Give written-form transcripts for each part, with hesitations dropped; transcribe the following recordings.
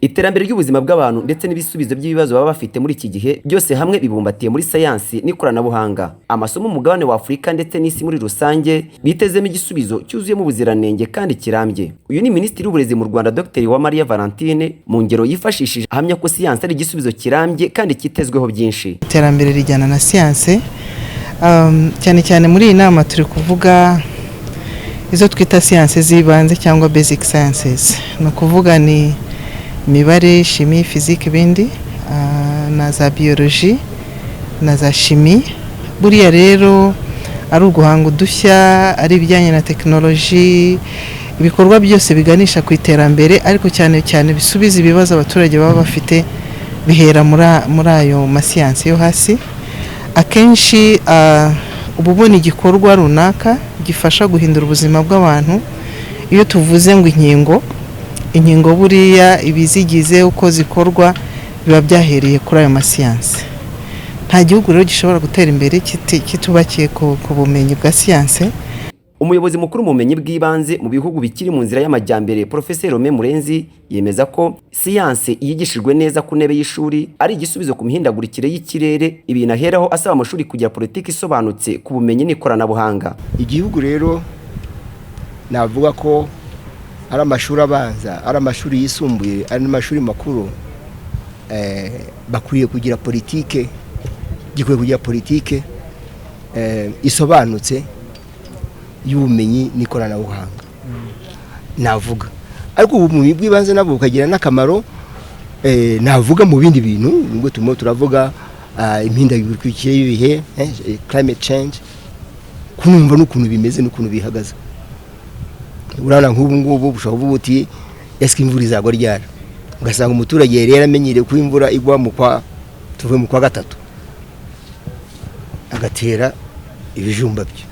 Iterambere ry'ubuzima bw'abantu ndetse n'ibisubizo by'ibibazo baba bafite muri iki gihe byose hamwe bibumbatiye muri sayansi n'ikoranabuhanga. Amasomo mu mugabane wa Afurika ndetse n'isi muri rusange bitezemo igisubizo cyuzuyemo ubuziranenge kandi kirambye. Uyu ni Minisitiri w'Uburezi mu Rwanda Dr. Uwamariya Valentine mu ngero yifashishije ahamya ko siyansi ari igisubizo kirambye kandi kitezweho byinshi. Iterambere rijyana na siyansi cyane cyane muri iyi nama turi kuvuga izo twita siyansi z'ibanze cyangwa basic sciences. No kuvuga ni imibare, chimie, physique ibindi na za biologie na za chimie. Buriya rero ari uguhanga udushya, ari ibijyanye na technology, ibikorwa byose biganisha ku iterambere ariko cyane cyane bisubiza ibibazo abaturage baba bafite bihera muri ayo masiyansi yo hasi. Akenshi ububona igikorwa runaka gifasha guhindura ubuzima bw'abantu. Iyo tuvuze ngo inkingo buriya ibizigize uko zikorwa biba byahereye kuri ayo masiyansi. Nta gihugu rero gishobora gutera imbere kitubakiye ku bumenyi bwa siyansi. Umuyobozi mukuru mu bumenyi bw'ibanze mu bihugu bikiri mu nzira y'amajyambere Professeur Murenzi yemeza ko siyansi yigishijwe neza ku ntebe y'ishuri ari igisubizo ku mihindagurikire y'ikirere, ibintu aheraho asaba amashuri kugira politiki isobanutse ku bumenyi n'ikoranabuhanga. Igihugu rero navuga ko ari amashuri abanza, ari amashuri yisumbuye, ari n'amashuri makuru bakwiye kugira politike, gikwiye kugira politike isobanutse y'ubumenyi n'ikoranabuhanga. Navuga ariko ubumenyi bw'ibanze nabwo bukagira n'akamaro navuga mu bindi bintu nubwo turimo turavuga impindagurikire y'ibihe, climate change, kumva n'ukuntu bimeze n'ukuntu bihagaze. Urana nk'ubu ngubu bushobora kuvuga uti eske imvura izagwa ryari, ugasanga umuturage yari yaramenyereye ko imvura igwa tuvuye mu kwa gatatu agatera ibijumba bye,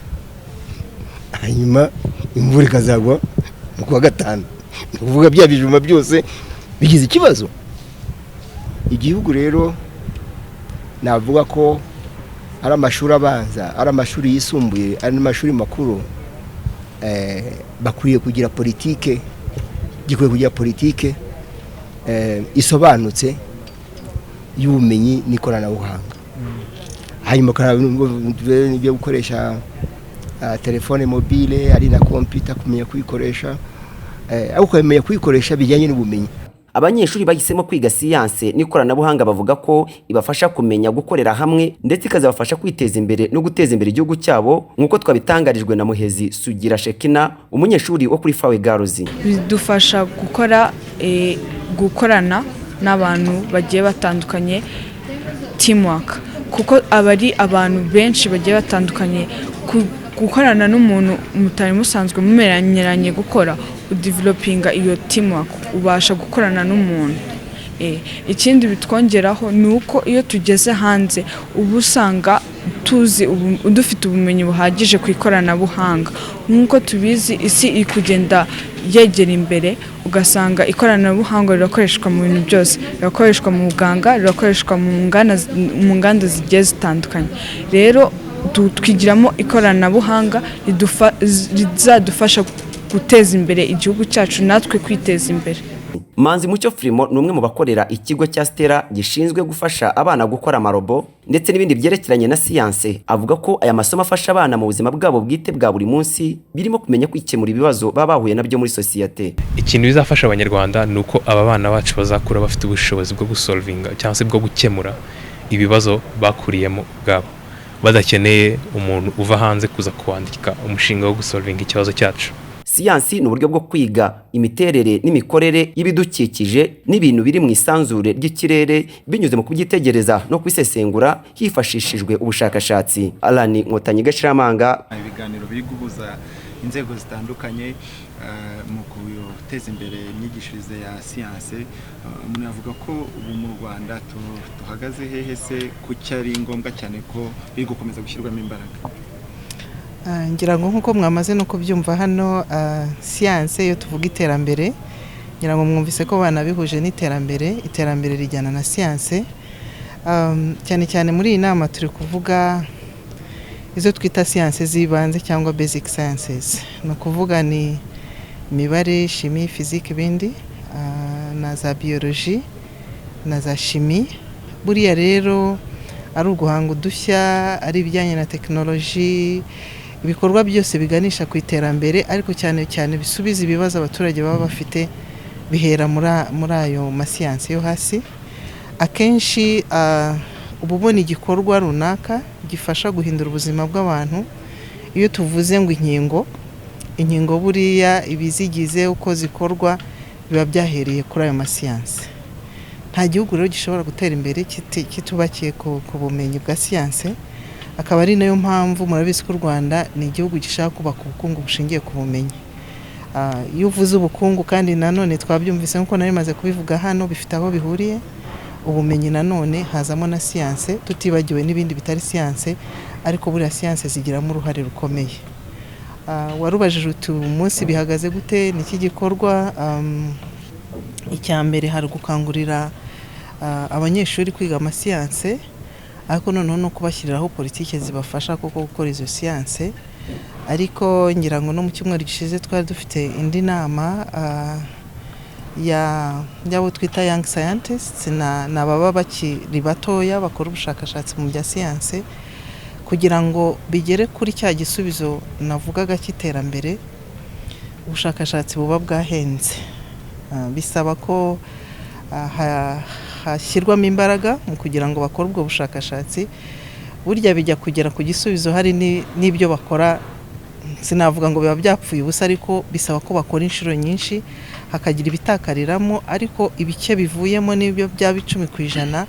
hanyuma imvura ikazagwa mu kwa gatanu, kuvuga bya bijumba byose bigize ikibazo. Igihugu rero navuga ko ari amashuri abanza, ari amashuri yisumbuye, ari n'amashuri makuru bakwiye kugira politike, gikwiye kugira politike isobanutse y'ubumenyi n'ikoranabuhanga. Hanyuma n'ibyo gukoresha telefone mobile ari na computer, kumenya kuyikoresha aho kumenya kuyikoresha bijyanye n'ubumenyi. Abanyeshuri bahisemo kwiga siyansi n'ikoranabuhanga bavuga ko ibafasha kumenya gukorera hamwe ndetse ikazabafasha kwiteza imbere no guteza imbere igihugu cyabo nk'uko twabitangarijwe na Muhezi Sugira Shekina, umunyeshuri wo kuri Fawe Garozi. Bidufasha gukorana n'abantu bagiye batandukanye, teamwork, kuko abari abantu benshi bagiye batandukanye. Gukorana n'umuntu mutari musanzwe mumeranyeranye gukora udevelopinga iyo teamwork, ubasha gukorana n'umuntu. Ikindi bitwongeraho ni uko iyo tugeze hanze ubu usanga dufite ubumenyi buhagije ku ikoranabuhanga. Nk'uko tubizi isi iri kugenda yegera imbere, ugasanga ikoranabuhanga rirakoreshwa mu bintu byose, rirakoreshwa mu buganga, rirakoreshwa mu nganda zigiye zitandukanye. Rero twigiramo ikoranabuhanga rizadufasha guteza imbere igihugu cyacu natwe kwiteza imbere. Manzi Mucyo Frimo ni umwe mu bakorera ikigo cya Stella gishinzwe gufasha abana gukora amarobo ndetse n'ibindi byerekeranye na siyansi. Avuga ko aya masomo afasha abana mu buzima bwabo bwite bwa buri munsi, birimo kumenya kwikemura ibibazo baba bahuye nabyo muri societe. Ikintu bizafasha abanyarwanda ni uko aba bana bacu bazakura bafite ubushobozi bwo gusolvinga cyangwa se bwo gukemura ibibazo bakuriyemo bwabo, badakeneye umuntu uva hanze kuza kwandika umushinga wo gusolvinga ikibazo cyacu. Siyansi ni uburyo bwo kwiga imiterere n'imikorere y'ibidukikije n'ibintu biri mu isanzure ry'ikirere binyuze mu kubyitegereza no kwisesengura hifashishijwe ubushakashatsi. Alani Nkotanyi Gashiramanga. Ibiganiro biri guhuza inzego zitandukanye mu guteza imbere imyigishirize ya siyansi. Umuntu avuga ko ubu mu Rwanda tuhagaze hehe se ku cyari ngombwa cyane ko biri gukomeza gushyirwamo imbaraga? Ngira ngo nkuko mwamaze no kubyumva hano, siyansi yo tuvuga iterambere, ngira ngo mwumvise ko bana bihuje iterambere rijyana na siyansi. Cyane cyane muri iyi nama turi kuvuga izo twita siyansi z'ibanze cyangwa basic sciences. No kuvuga ni imibare, chimie, physique ibindi na za biology na za chimie. Buriya rero ari uguhanga udushya, ari ibijyanye na tekinoloji, ibikorwa byose biganisha ku iterambere, ariko cyane cyane bisubiza ibibazo abaturage baba bafite bihera muri ayo masiyansi yo hasi. Akenshi uba ubona igikorwa runaka gifasha guhindura ubuzima bw'abantu. Iyo tuvuze ngo inkingo buriya ibizigize uko zikorwa biba byahereye kuri ayo masiyansi. Nta gihugu rero gishobora gutera imbere kitubakiye ku bumenyi bwa siyanse. Akaba ari nayo mpamvu murabizi ko u Rwanda ni igihugu gishaka kubaka ubukungu bushingiye ku bumenyi. Iyo uvuze ubukungu kandi nanone twabyumvise nkuko nari maze kubivuga hano, bifite aho bihuriye. Ubumenyi nanone hazamo na siyanse, tutibagiwe n'ibindi bitari siyanse, ariko buriya siyanse zigiramo uruhare rukomeye. Warubajije uti umunsi bihagaze gute, niki gikorwa? Icya mbere hari gukangurira abanyeshuri kwiga amasiyanse, ariko noneho no kubashyiriraho politike zibafasha koko gukora izo siyanse. Ariko ngira ngo no mu cyumweru gishize twari dufite indi nama y'abo twita young scientists, na baba bakiri batoya bakora ubushakashatsi mu bya siyanse, kugira ngo bigere kuri cya gisubizo navugaga cy'iterambere. Ubushakashatsi buba bwahenze, bisaba ko hashyirwamo imbaraga mu kugira ngo bakore ubwo bushakashatsi. Burya bijya kugera ku gisubizo hari n'ibyo bakora, sinavuga ngo biba byapfuye ubusa, ariko bisaba ko bakora inshuro nyinshi, hakagira ibitakariramo, ariko ibice bivuyemo n'ibyo byaba 10%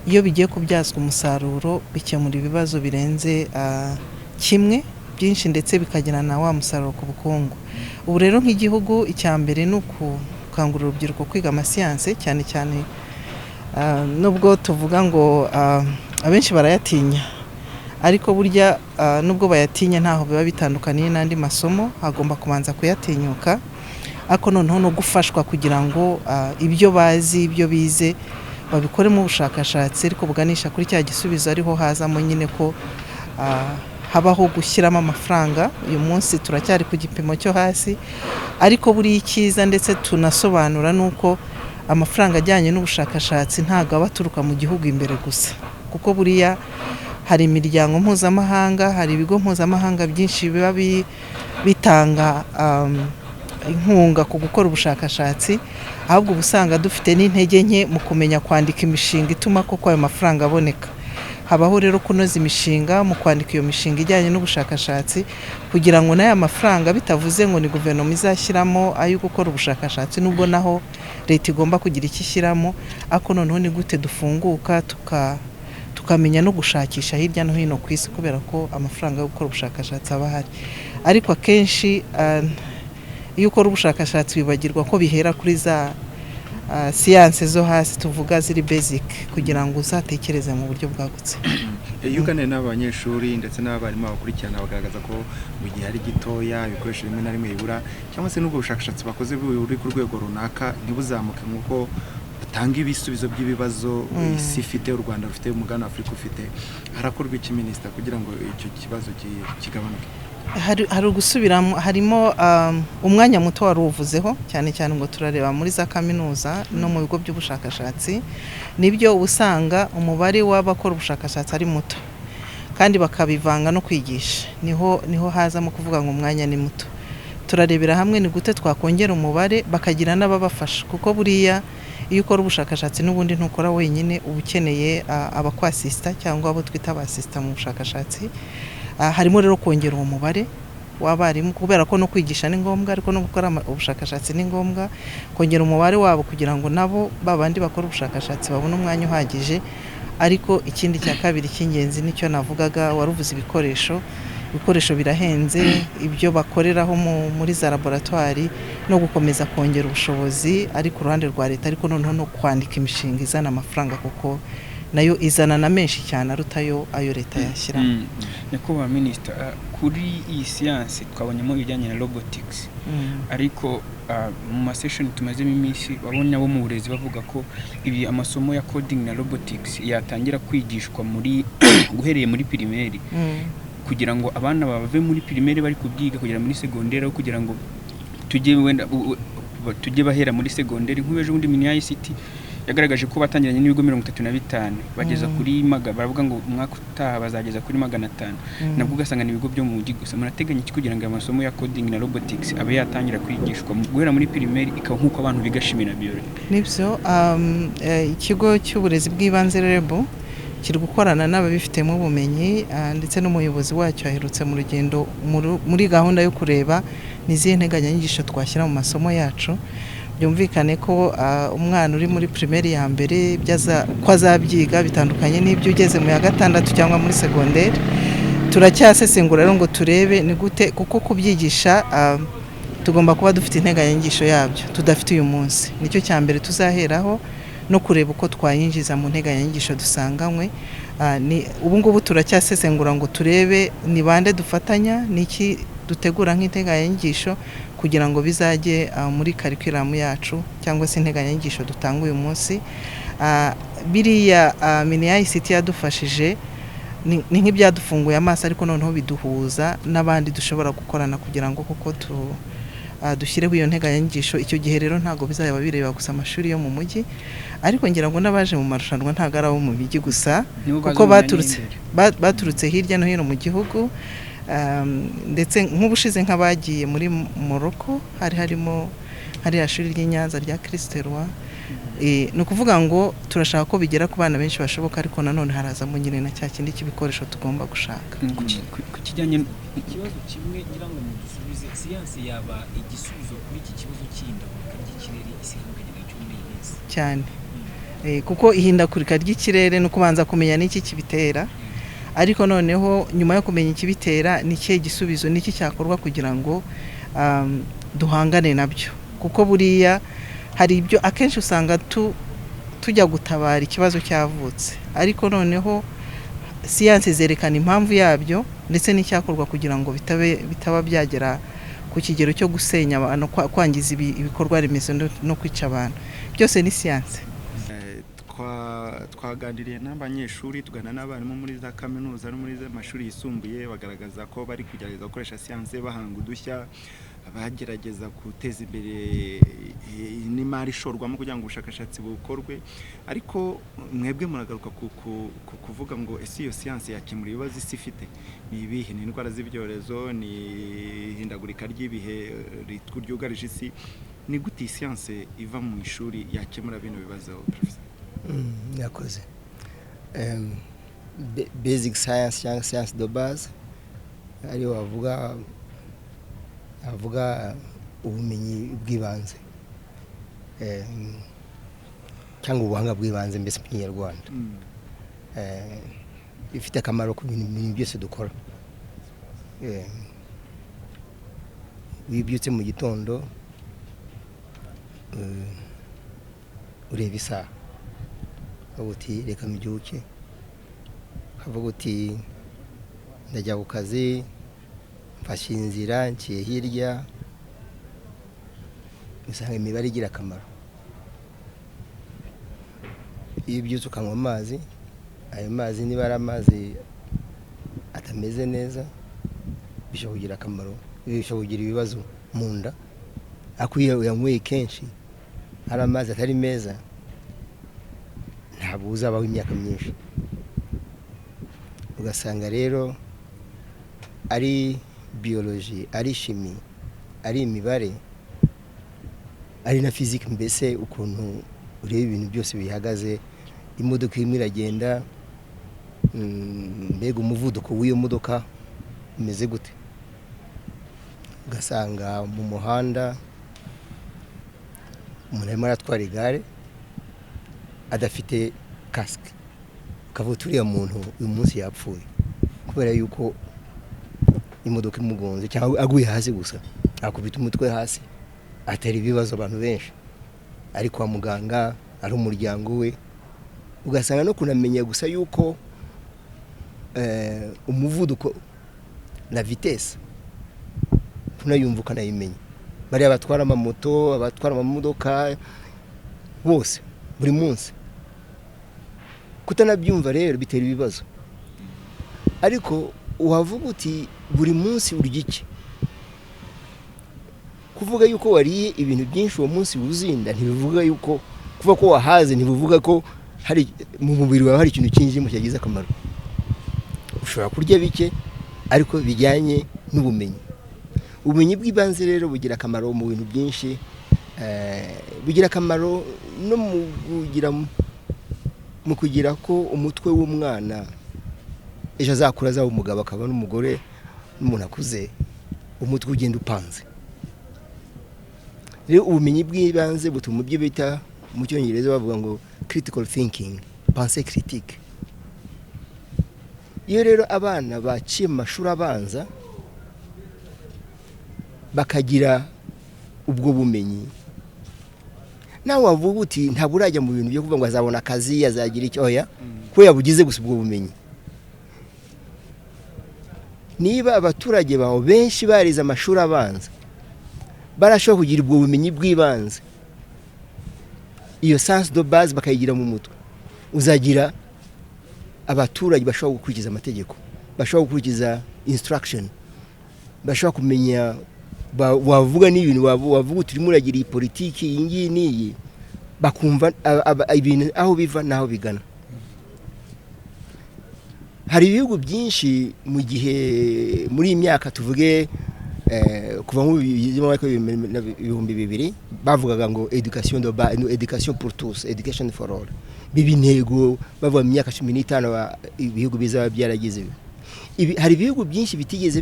iyo bigiye kubyazwa umusaruro bikemura ibibazo birenze kimwe byinshi, ndetse bikagira na wa musaruro ku bukungu. Ubu rero nk'igihugu icya mbere ni ukukangurira urubyiruko kwiga amasiyanse, cyane cyane nubwo tuvuga ngo abenshi barayatinya, ariko burya nubwo bayatinya ntaho biba bitandukaniye n'andi masomo. Hagomba kubanza kuyatinyuka, ariko noneho no gufashwa kugira ngo ibyo bazi, ibyo bize babikoremo ubushakashatsi, ariko buganisha kuri cya gisubizo. Ariho hazamo nyine ko habaho gushyiramo amafaranga. Uyu munsi turacyari ku gipimo cyo hasi, ariko buri icyiza ndetse tunasobanura nuko amafaranga ajyanye n'ubushakashatsi ntago abaturuka mu gihugu imbere gusa, kuko buriya hari imiryango mpuzamahanga, hari ibigo mpuzamahanga byinshi biba bitanga inkunga ku gukora ubushakashatsi. Ahubwo ubusanga dufite n'intege nke mu kumenya kwandika imishinga ituma koko ayo mafaranga aboneka. Habaho rero kunoza imishinga mu kwandika iyo mishinga ijyanye n'ubushakashatsi, kugira ngo n'aya mafaranga bitavuze ngo ni guverinoma izashyiramo ayo gukora ubushakashatsi, nubwo naho leta igomba kugira icyo ishyiramo, ariko noneho ni gute dufunguka tukamenya no gushakisha hirya no hino ku isi, kubera ko amafaranga yo gukora ubushakashatsi aba ahari. Ariko akenshi iyo ukora ubushakashatsi wibagirwa ko bihera kuri za siyanse zo hasi tuvuga ziri basic, kugira ngo uzatekereze mu buryo bwagutse. Iyo uganira n'abanyeshuri ndetse n'abarimu bakurikirana, bagaragaza ko mu gihe ari gitoya ibikoresho bimwe na rimwe bibura, cyangwa se n'ubwo bushakashatsi bakoze buri ku rwego runaka ntibuzamuke nk'uko batanga ibisubizo by'ibibazo isi ifite, u Rwanda rufite, umugabane wa Afurika ufite. Harakorwa iki minisita kugira ngo icyo kibazo kigabanuke? Hari ugusubiramo, harimo umwanya muto wari uvuzeho, cyane cyane ngo turareba muri za kaminuza no mu bigo by'ubushakashatsi. Nibyo usanga umubare w'abakora ubushakashatsi ari muto, kandi bakabivanga no kwigisha, niho hazamo kuvuga ngo umwanya ni muto. Turarebera hamwe ni gute twakongera umubare, bakagira n'ababafasha, kuko buriya iyo ukora ubushakashatsi n'ubundi ntukora wenyine, uba ukeneye abakwasista cyangwa abo twita abasista mu bushakashatsi. Harimo rero kongera uwo mubare w'abarimu, kubera ko no kwigisha ni ngombwa, ariko no gukora ubushakashatsi ni ngombwa. Kongera umubare wabo kugira ngo nabo babandi bakora ubushakashatsi babone umwanya uhagije. Ariko ikindi cya kabiri cy'ingenzi nicyo navugaga, waruvuze ibikoresho birahenze, ibyo bakoreraho muri za laboratoire, no gukomeza kongera ubushobozi ari ku ruhande rwa leta, ariko noneho no kwandika imishinga izana amafaranga, kuko nayo izana na menshi cyane arutayo ayo leta yashyira. Nyakubahwa minisita, kuri iyi siyansi twabonyemo ibijyanye na robotics, ariko mu masession tumazemo iminsi babonye abo mu burezi bavuga ko ibi amasomo ya coding na robotics yatangira kwigishwa guhereye muri primaire, kugira ngo abana bave muri primaire bari kubyiga kugera muri secondaire, kugira ngo tujye wenda tujye bahera muri segonderi nk'ubeje undi mini ICT yagaragaje ko batangiranye n'ibigo 35 bageza kuri baravuga ngo umwaka utaha bazageza kuri 500 nabwo ugasanga ni ibigo byo mu mujyi gusa murateganya iki kugira ngo amasomo ya coding na robotics abe yatangira kwigishwa guhera muri primaire nkuko abantu bigashimira biology nibyo ikigo cy'uburezi bw'ibanze rebo kiri gukorana n'ababifitemo ubumenyi ndetse n'umuyobozi wacyo aherutse mu rugendo muri gahunda yo kureba n'izihe nteganyanyigisho twashyira mu masomo yacu byumvikane ko umwana uri muri primaire ya mbere ko azabyiga bitandukanye n'ibyo ugeze mu ya gatandatu cyangwa muri segonderi turacyasesengura rero ngo turebe ni gute kuko kubyigisha tugomba kuba dufite integanyanyigisho yabyo tudafite uyu munsi nicyo cya mbere tuzaheraho no kureba uko twayinjiza mu nteganyanyigisho dusanganywe ubu ngubu turacyasesengura ngo turebe ni bande dufatanya n'iki dutegura nk'integanyanyigisho kugira ngo bizajye muri karikiramu yacu cyangwa se integanyanyigisho dutanga uyu munsi biriya mini ICT yadufashije ni nk'ibyadufunguye amaso ariko noneho biduhuza n'abandi dushobora gukorana kugira ngo kuko dushyireho iyo nteganyanyigisho icyo gihe rero ntabwo bizaba bireba gusa amashuri yo mu mujyi ariko ngira ngo n'abaje mu marushanwa ntabwo ari abo mu mijyi gusa kuko baturutse hirya no hino mu gihugu ndetse nk'ubushize nk'abagiye muri Morocco hariya shuri ry'Inyanza rya Kristerwa ni ukuvuga ngo turashaka ko bigera ku bana benshi bashoboka ariko nanone harazamo nyine na cya kindi cy'ibikoresho tugomba gushaka ku kijyanye ikibazo kimwe ngira ngo mudusubize siyansi yaba igisubizo kuri iki kibazo cy'ihindagurika ry'ikirere isi ihanganye cyo muri iyi minsi cyane kuko ihindagurika ry'ikirere no kubanza kumenya n'iki kibitera ariko noneho nyuma yo kumenya ikibitera ni cye gisubizo niki cyakorwa kugira ngo duhangane nabyo kuko buriya hari ibyo akenshi usanga tujya gutabara ikibazo cyavutse ariko noneho siyansi zerekana impamvu yabyo ndetse n'icyakorwa kugira ngo bitaba byagera ku kigero cyo gusenya abantu kwangiza ibikorwa remezo no kwica abantu byose ni siyansi twaganiriye n'abanyeshuri tugana n'abarimu muri za kaminuza no muri za mashuri yisumbuye bagaragaza ko bari kugerageza gukoresha siyanse bahanga udushya bagerageza guteza imbere n'imari ishorwamo kugira ngo ubushakashatsi bukorwe ariko mwebwe muragaruka ku kuvuga ngo ese iyo siyanse yakemura ibibazo isi ifite ni ibihe ni indwara z'ibyorezo ni ihindagurika ry'ibihe ryugarije isi ni gute siyanse iva mu ishuri yakemura bino bibazo professor yakoze basic science cyangwa science de base ariyo avuga ubumenyi bw'ibanze cyangwa ubuhanga bw'ibanze mbese mu Kinyarwanda bifite akamaro ku bintu byose dukora wibyutse mu gitondo ureba isaha uvuga uti reka mbyuke uvuga uti ndajya ku kazi mfashe inzira nciye hirya usanga imibare igira akamaro iyo ubyutse ukanywa amazi ayo mazi niba ari amazi atameze neza bishobora kugira akamaro bishobora kugira ibibazo mu nda ariko iyo uyanyweye kenshi hari amazi atari meza ntabwo uzabaho imyaka myinshi ugasanga rero ari biology ari chimie ari imibare ari na physique mbese ukuntu ureba ibintu byose bihagaze imodoka imwe iragenda mbega umuvuduko w'iyo modoka umeze gute ugasanga mu muhanda umuntu arimo aratwara igare adafite kasike ukavuga turiya muntu uyu munsi yapfuye kubera yuko imodoka imugonze cyangwa aguye hasi gusa akubita umutwe hasi atera ibibazo abantu benshi ari kwa muganga ari umuryango we ugasanga no kunamenya gusa yuko umuvuduko na vitesse tunayumva ukanayimenya bari abatwara amamoto abatwara amamodoka bose buri munsi kutanabyumva rero bitera ibibazo ariko uhavuga uti buri munsi urya iki kuvuga yuko wariye ibintu byinshi uwo munsi wuzinda ntibivuga yuko kuva ko wahaze ntibivuga ko hari mu mubiri wawe hari ikintu cyinjimo cyagize akamaro. Ushobora kurya bike ariko bijyanye n'ubumenyi. Ubumenyi bw'ibanze rero bugira akamaro mu bintu byinshi, bugira akamaro no mu kugira ko umutwe w'umwana ejo azakura azaba umugabo akaba n'umugore n'umuntu akuze, umutwe ugenda upanze. Rero ubumenyi bw'ibanze butuma ibyo bita mu cyongereza bavuga ngo critical thinking, pensée critique. Iyo rero abana baciye mu mashuri abanza bakagira ubwo bumenyi, nawe wavuga uti ntabwo urajya mu bintu byo kuvuga ngo azabona akazi azagira icyo, oya, ko yabugize gusa ubwo bumenyi. Niba abaturage baho benshi barize amashuri abanza barashobora kugira ubwo bumenyi bw'ibanze, iyo science de base bakayigira mu mutwe, uzagira abaturage bashobora gukurikiza amategeko, bashobora gukurikiza instruction, bashobora kumenya wavuga n'ibintu wavuga uturimo uragira iyi politiki iyi ngiyi n'iyi, bakumva ibintu aho biva n'aho bigana. Hari ibihugu byinshi mu gihe muri iyi myaka tuvuge kuva mu 2000 bavugaga ngo education pour tous, education for all, bibi ntego bavuga mu myaka 15 ibihugu bizaba byaragize. Hari ibihugu byinshi bitigeze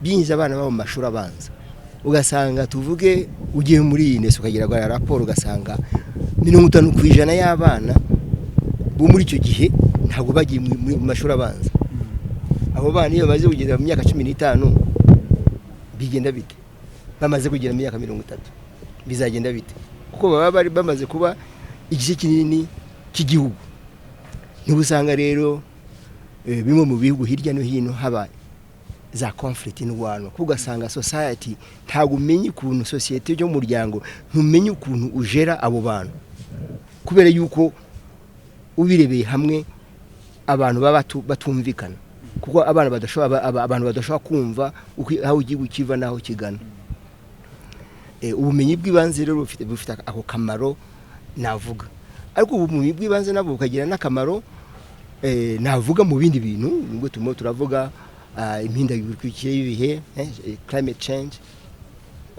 byinjiza abana babo mu mashuri abanza, ugasanga tuvuge ugiye muri Ines ukagira raporo ugasanga 50% y'abana bo muri icyo gihe ntabwo bagiye mu mashuri abanza. Abo bana iyo baze kugeza mu myaka 15 bigenda bite? Bamaze kugera mu myaka 30 bizagenda bite? Kuko baba bari bamaze kuba igice kinini cy'igihugu. Ntibusanga rero bimwe mu bihugu hirya no hino haba za conflict n'ubwano, kugasanga society ntabwo umenye ukuntu society yo mu muryango, ntumenye ukuntu ujera abo bantu, kubera yuko ubirebeye hamwe abantu baba batumvikana, kuko abantu badashobora kumva aho ugiye ukiva naho kigana. Ubumenyi bw'ibanze rero bufite ako kamaro navuga, ariko ubumenyi bw'ibanze nabwo bukagira n'akamaro navuga mu bindi bintu, ngo turavuga impindagurikire y'ibihe, climate change,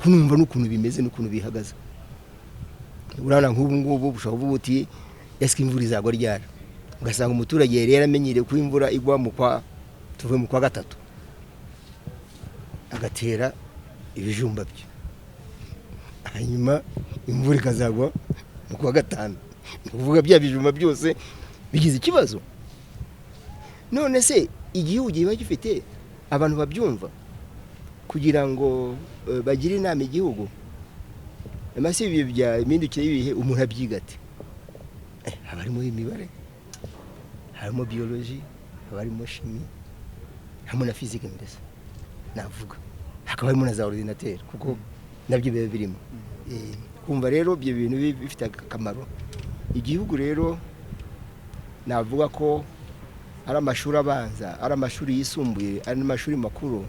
kunumva n'ukuntu bimeze n'ukuntu bihagaze. Urabona nk'ubu ngubu bushobora kuvuga uti ese imvura izagwa ryari, ugasanga umuturage yari yaramenyereye ko imvura igwa mu kwa gatatu agatera ibijumba bye, hanyuma imvura ikazagwa mu kwa gatanu, kuvuga bya bijumba byose bigize ikibazo. None se igihugu giba gifite abantu babyumva kugira ngo bagire inama igihugu? Amasi ibyo bya impindukire y'ibihe umuntu abyigate, harimo imibare, harimo biology, harimo chimie, harimo na physique mbese navuga, hakaba harimo na za ordinateur kuko nabyo biba birimo. Kumva rero ibyo bintu bifite akamaro igihugu. Rero navuga ko ari amashuri abanza, ari amashuri yisumbuye, ari n'amashuri makuru,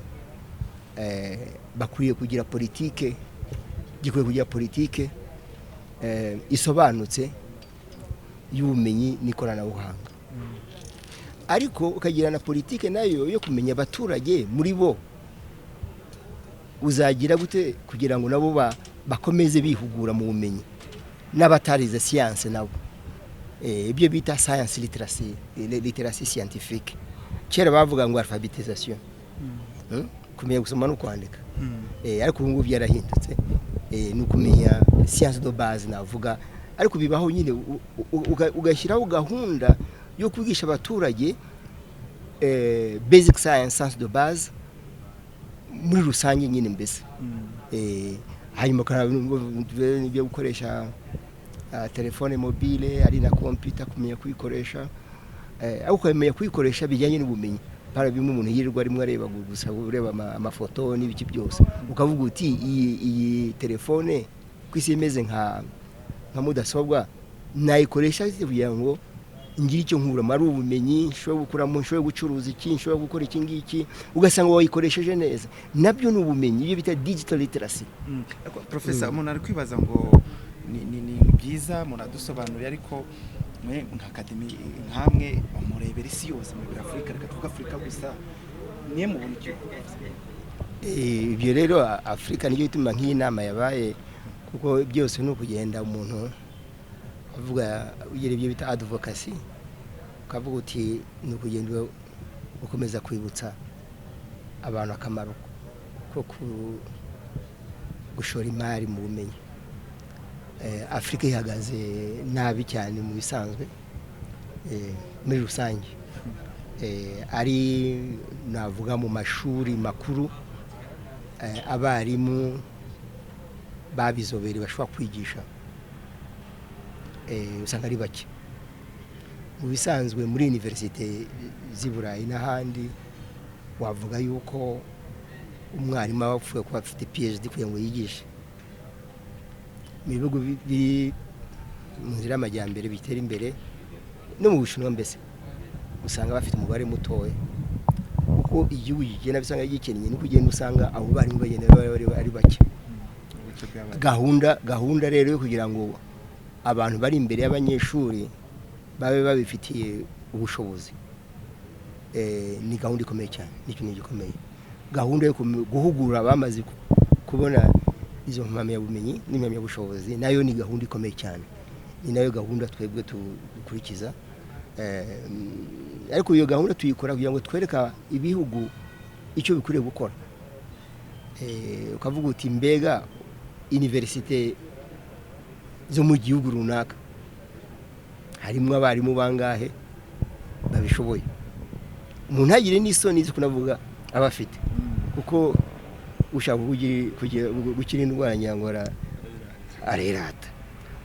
bakwiye kugira politike, gikwiye kugira politike isobanutse y'ubumenyi n'ikoranabuhanga. Ariko ukagira na politike nayo yo kumenya abaturage muri bo uzagira gute kugira ngo nabo bakomeze bihugura mu bumenyi, n'abatarize siyanse nabo ibyo bita science literacy scientifique. Kera bavuga ngo alphabetisation, kumenya gusoma no kwandika, ariko ubu ngubu byarahindutse, ni ukumenya science de base navuga. Ariko bibaho nyine ugashyiraho gahunda yo kwigisha abaturage basic science de base muri rusange nyine mbese. Hanyuma byo gukoresha telefone mobile ari na computer, kumenya kuyikoresha, aho kumenya kuyikoresha bijyanye n'ubumenyi. Para bimwe umuntu yirirwa arimo areba gusa, ureba amafoto n'ibiki byose, ukavuga uti iyi telefone kwisi imeze nka mudasobwa nayikoresha kugira ngo ngira icyo nkura ari ubumenyi nshobora gukuramo nshobora gucuruza iki nshobora gukora iki ngiki ugasanga wayikoresheje neza nabyo ni ubumenyi iyo bita digital literacy. Professor umuntu ari kwibaza ngo ni byiza munadusobanurira ariko mwe nka academy nkamwe murebera isi yose muri Afrika reka tuvuga Afrika gusa niye mubona icyo ibyo rero Afrika niyo ituma nk'iyi nama yabaye kuko byose no kugenda umuntu avuga ugira ibyo bita advocacy ukavuga uti ni ukugenda ukomeza kwibutsa abantu akamaro ko gushora imari mu bumenyi. Afrika ihagaze nabi cyane mu bisanzwe muri rusange ari navuga mu mashuri makuru abarimu babizobere bashobora kwigisha usanga ari bake mu bisanzwe muri universite z'Iburayi n'ahandi wavuga yuko umwarimu wapfuye kuba afite PhD kugira ngo yigishe mu bihugu biri mu nzira y'amajyambere bitera imbere no mu Bushinwa mbese usanga bafite umubare mutoya kuko igihugu kigenda bisanga gikennye no kugenda usanga abo bari bagenda ari bake. Gahunda rero yo kugira ngo abantu bari imbere y'abanyeshuri babe babifitiye ubushobozi ni gahunda ikomeye cyane n'ikintu gikomeye. Gahunda yo guhugura abamaze kubona izo mpamyabumenyi n'impamyabushobozi nayo ni gahunda ikomeye cyane ni nayo gahunda twebwe dukurikiza ariko iyo gahunda tuyikora kugira ngo twereka ibihugu icyo bikwiriye gukora ukavuga uti mbega universite zo mu gihugu runaka harimo abarimu bangahe babishoboye umuntu agire n'isoni zo kunavuga abafite kuko ushaka gukira indwara nyangora arerata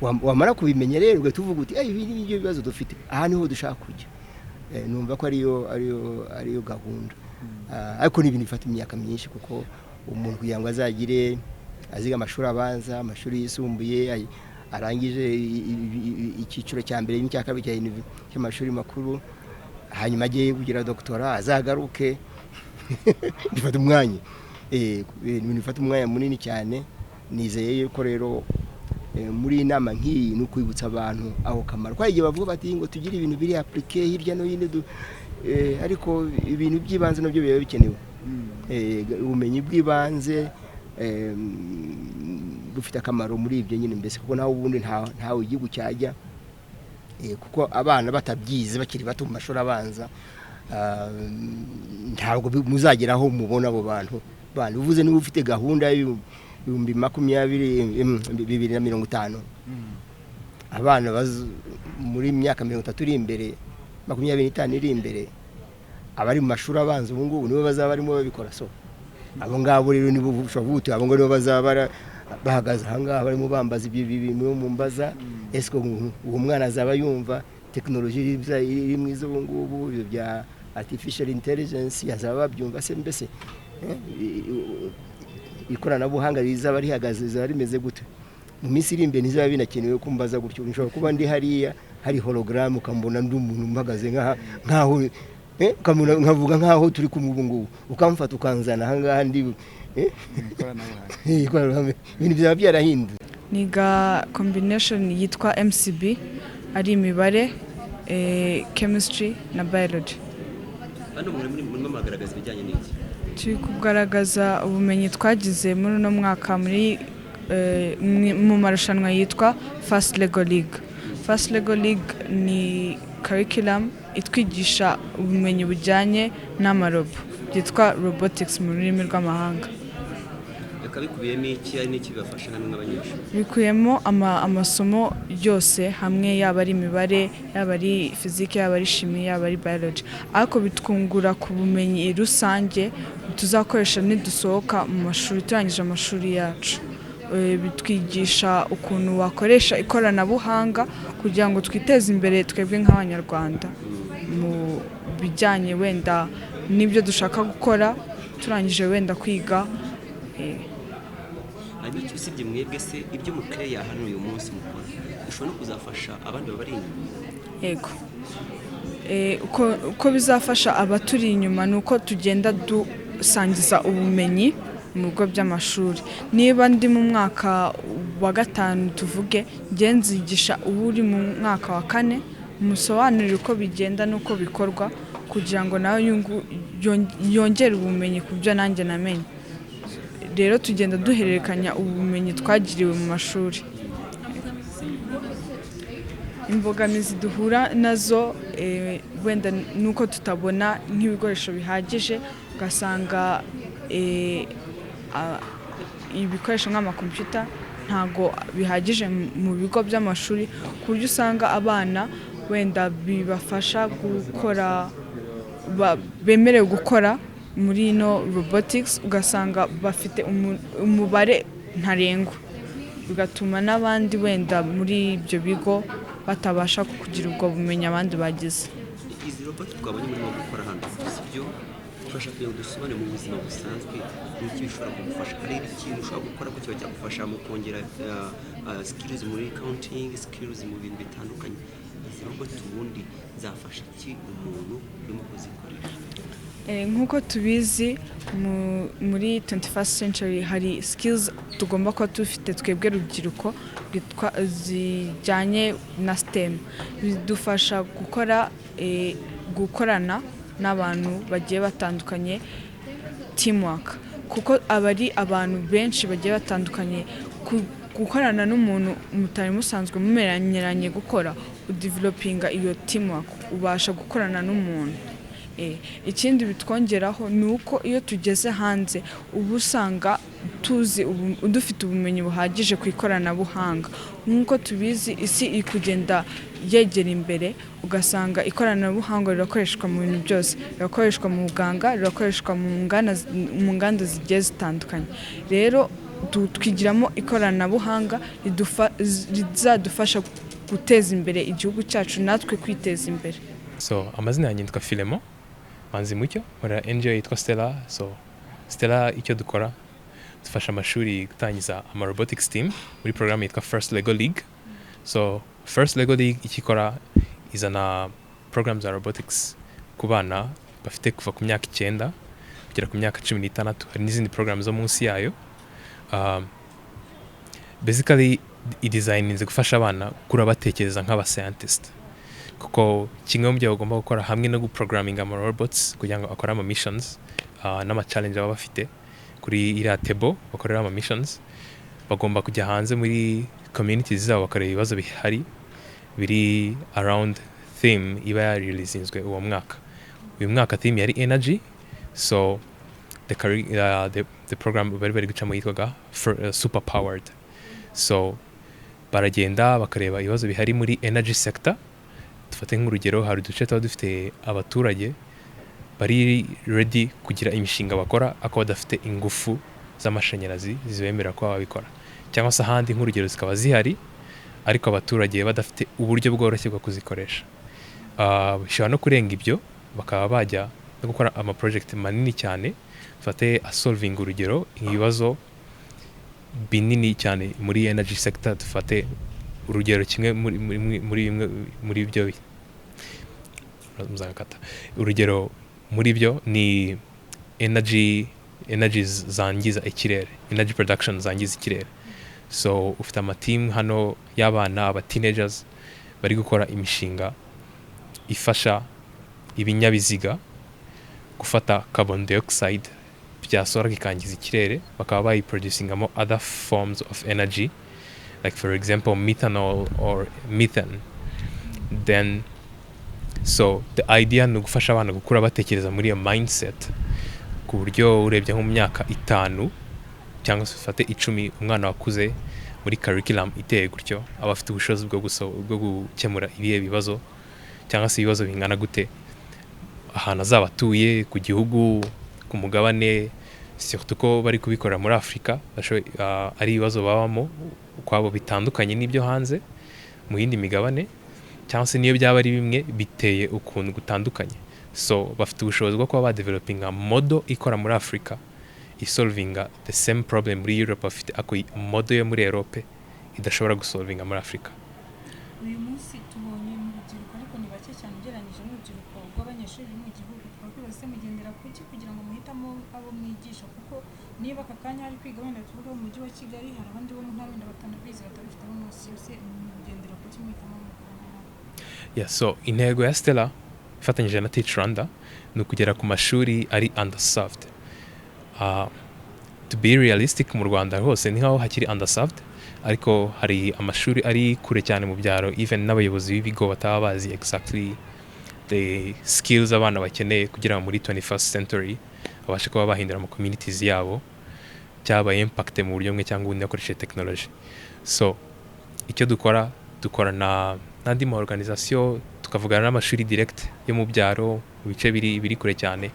wamara kubimenya rero ugatuvuga uti ibi ni byo bibazo dufite aha niho dushaka kujya numva ko ariyo gahunda ariko ni ibintu bifata imyaka myinshi kuko umuntu kugira ngo azagire aziga amashuri abanza amashuri yisumbuye arangije icyiciro cya mbere n'icya kabiri cy'amashuri makuru hanyuma agiye kugira doctora azagaruke bifata umwanya bifata umwanya munini cyane. Nizeye yuko rero muri inama nk'iyi no kwibutsa abantu aho kamaro kwa igihe bavuga bati ngo tugire ibintu biri appliqué hirya no hino ariko ibintu by'ibanze nabyo biba bikenewe ubumenyi bw'ibanze bufite akamaro muri ibyo nyine mbese kuko naho ubundi ntawe igihugu cyajya kuko abana batabyize bakiri bato mu mashuri abanza ntabwo muzageraho mubona abo bantu uvuze niba ufite gahunda y'ibihumbi 2050 abana muri myaka 30 iri imbere 25 iri imbere abari mu mashuri abanza ubu ngubu nibo bazaba barimo babikora so abo ngabo rero nibo bushoboye abo ngabo bazaba bahagaze ahangaha barimo bambaza ibyo bintu mu mbaza esko uwo mwana azaba yumva technology iri mu izo ngubu bya artificial intelligence yazaba babyumva se mbese ikoranabuhanga rizaba rihagaze zaba rimeze gute mu minsi iri imbere nizaba binakenewe kumbaza gutyo nshobora kuba ndi hariya hari hologram ukambona ndi umuntu mpagaze nkaho nkavuga nkaho turi kumwe ngubu ukamfata ukanzana ahangaha ndi ibintu byaba byarahinduye. Niga combination yitwa MCB ari imibare chemistry na biology. Hano muri magaragaza ibijyanye n'iki? Turi kugaragaza ubumenyi twagize muri no mwaka muri mu marushanwa yitwa First Lego League. First Lego League ni curriculum itwigisha ubumenyi bujyanye n'amarobo byitwa robotics mu rurimi rw'amahanga. Bikubiyemo iki ari n'iki bibafasha namwe nk'abanyeshuri? Bikuyemo amasomo yose hamwe yaba ari imibare yaba ari physique yaba ari chimie yaba ari biology ariko bitwungura ku bumenyi rusange tuzakoresha nidusohoka mu mashuri turangije amashuri yacu. Bitwigisha ukuntu wakoresha ikoranabuhanga kugira ngo twiteze imbere twebwe nk'abanyarwanda mu bijyanye wenda n'ibyo dushaka gukora turangije wenda kwiga. Usibye mwebwe se ibyo mukeya hano uyu munsi mukora bishobora no kuzafasha abandi babari inyuma. Yego. Uko bizafasha abaturi inyuma ni uko tugenda dusangiza ubumenyi mu bigo by'amashuri. Niba ndi mu mwaka wa 5 tuvuge nzigisha uri mu mwaka wa 4 musobanurire uko bigenda n'uko bikorwa kugira ngo nawe yongere ubumenyi ku byo nanjye namenye. Rero tugenda duhererekanya ubumenyi twagiriwe mu mashuri. Imbogamizi duhura nazo wenda nuko tutabona nk'ibikoresho bihagije, ugasanga ibikoresho nk'amakompiyuta ntago bihagije mu bigo by'amashuri, ku buryo usanga abana wenda bibafasha gukora bemerewe gukora muri no robotics, ugasanga bafite umubare ntarengwa, bigatuma n'abandi wenda muri ibyo bigo batabasha kugira ubwo bumenyi abandi bagize. Izi robot twabonye muri gukora hano sibyo turashaka kugira ngo dusobane mu buzima busanzwe n'iki bishobora kugufasha, hari ikintu ushobora gukora kuko cyagufasha mu kongera skills muri counting, skills mu bintu bitandukanye. Izi robot ubundi zafasha iki umuntu urimo kuzikoresha? Nk'uko tubizi muri 21st century hari skills tugomba kuba dufite twebwe rubyiruko zijyanye na STEM, bidufasha gukorana n'abantu bagiye batandukanye, teamwork, kuko abari abantu benshi bagiye batandukanye. Gukorana n'umuntu mutari musanzwe mumeranyeranye gukora udevelopinga iyo teamwork, ubasha gukorana n'umuntu. Ikindi bitwongeraho ni uko iyo tugeze hanze ubu usanga dufite ubumenyi buhagije ku ikoranabuhanga. Nk'uko tubizi isi iri kugenda yegera imbere, ugasanga ikoranabuhanga rirakoreshwa mu bintu byose, rirakoreshwa mu buganga, rirakoreshwa mu nganda zigiye zitandukanye. Rero twigiramo ikoranabuhanga rizadufasha guteza imbere igihugu cyacu natwe kwiteza imbere. So amazina yanjye yitwa Filemo manzi mucyo, muri NGO yitwa Stella. So Stella icyo dukora dufasha amashuri gutangiza ama robotics team muri program yitwa First Lego League. So First Lego League ikikora izana programs za robotics ku bana bafite kuva ku myaka 9 kugera ku myaka 16. Hari n'izindi programs zo munsi yayo. Basically i-designinze gufasha abana kura batekereza nk'aba scientist, kuko kimwe mu byo bagomba gukora hamwe no guprograminga ama robots kugira ngo akore ama missions n'ama challenge baba bafite kuri iriya table bakorera ama missions, bagomba kujya hanze muri communities zabo bakorera ibibazo bihari biri around theme iba yareleasinzwe uwo mwaka. Uyu mwaka theme yari energy. So the program bari gucamo yitwaga super powered. So baragenda bakareba ibibazo bihari muri energy sector. Dufate nk'urugero, hari uduce tuba dufite abaturage bari ready kugira imishinga bakora ako badafite ingufu z'amashanyarazi zibemera ko babikora, cyangwa se ahandi nk'urugero zikaba zihari ariko abaturage badafite uburyo bworoshye bwo kuzikoresha. Bishobora no kurenga ibyo, bakaba bajya no gukora ama project manini cyane. Dufate solving urugero ibibazo binini cyane muri energy sector. Dufate urugero kimwe muri ibyo urugero muri byo ni energy zangiza ikirere, energy production zangiza ikirere. So ufite ama team hano y'abana aba teenagers bari gukora imishinga ifasha ibinyabiziga gufata carbon dioxide byasohora kikangiza ikirere, bakaba bayiproducingamo other forms of energy, like for example methanol or methane. Then so the idea ni gufasha abana gukura batekereza muri iyo mindset, ku buryo urebye nko mu myaka 5 cyangwa se ufate 10 umwana wakuze muri curriculum iteye gutyo aba afite ubushobozi bwo gukemura ibihe bibazo cyangwa se ibibazo bingana gute ahantu azaba atuye ku gihugu, ku mugabane, surtout ko bari kubikora muri Afrika. Ari ibibazo babamo kwabo bitandukanye n'ibyo hanze mu yindi migabane, cyangwa se niyo byaba ari bimwe biteye ukuntu gutandukanye. So bafite ubushobozi bwo kuba ba developing a model ikora muri Afrika isolvinga the same problem muri Europe, bafite ako model yo muri Europe idashobora gusolvinga muri Afrika. uyu munsi tubonye mu rubyiruko ariko ni bake cyane ugereranyije n'urubyiruko rw'abanyeshuri mu gihugu twakwibaza se mugendera kuki kugira ngo muhitamo abo mwigisha kuko niba aka kanya hari kwiga wenda tuvuga mu mujyi wa Kigali hari abandi bo mu ntara wenda batanabizi batabifiteho umunsi yose mugendera kuki muhitamo so intego ya Stella ifatanyije na Teach Rwanda ni ukugera ku mashuri ari underserved. To be realistic mu Rwanda hose ni nkaho hakiri underserved ariko hari amashuri ari kure cyane mu byaro even n'abayobozi b'ibigo bataba bazi exactly the skills abana bakeneye kugira ngo muri 21st century babashe kuba bahindura mu communities yabo cyaba impact mu buryo bumwe cyangwa ubundi bakoresheje technology. So icyo dukorana n'andi ma organisation tukavugana n'amashuri direct yo mu byaro mu bice biri kure cyane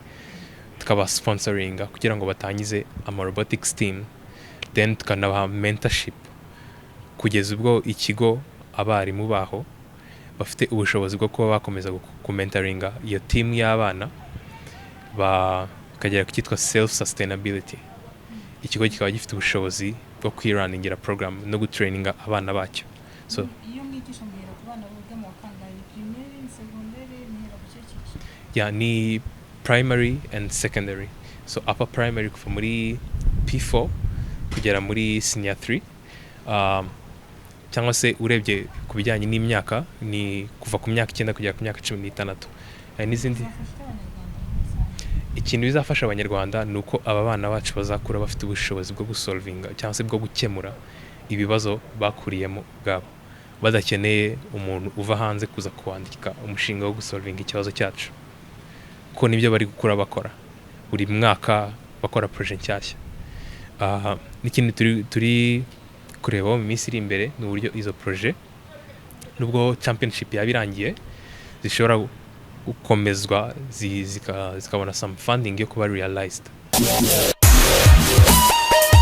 tukaba sponsoringa kugira ngo batangize ama robotics team then tukanabaha mentorship kugeza ubwo ikigo abarimu baho bafite ubushobozi bwo kuba bakomeza kumentoringa iyo team y'abana bakagera ku cyitwa self sustainability. Ikigo kikaba gifite ubushobozi bwo kwiraningira program no gutraininga abana bacyo. So iyo mwigisha mbere ku bana biga mu kangahe primaire secondaire ntera bucece ni primary and secondary. So upper primary kuva muri P4 kugera muri senior 3 cyangwa se urebye ku bijyanye n'imyaka ni kuva ku myaka 9 kugera ku myaka 16. N'izindi ikintu bizafasha abanyarwanda ni uko aba bana bacu bazakura bafite ubushobozi bwo gusolvinga cyangwa se bwo gukemura ibibazo bakuriyemo ubwabo badakeneye umuntu uva hanze kuza kuwandika umushinga wo gusolvinga ikibazo cyacu ko nibyo bari gukura bakora buri mwaka bakora project nshyashya. N'ikindi turi kureba mu minsi iri imbere ni uburyo izo project nubwo championship yabirangiye zishobora gukomezwa zikabona some funding yo kuba realized.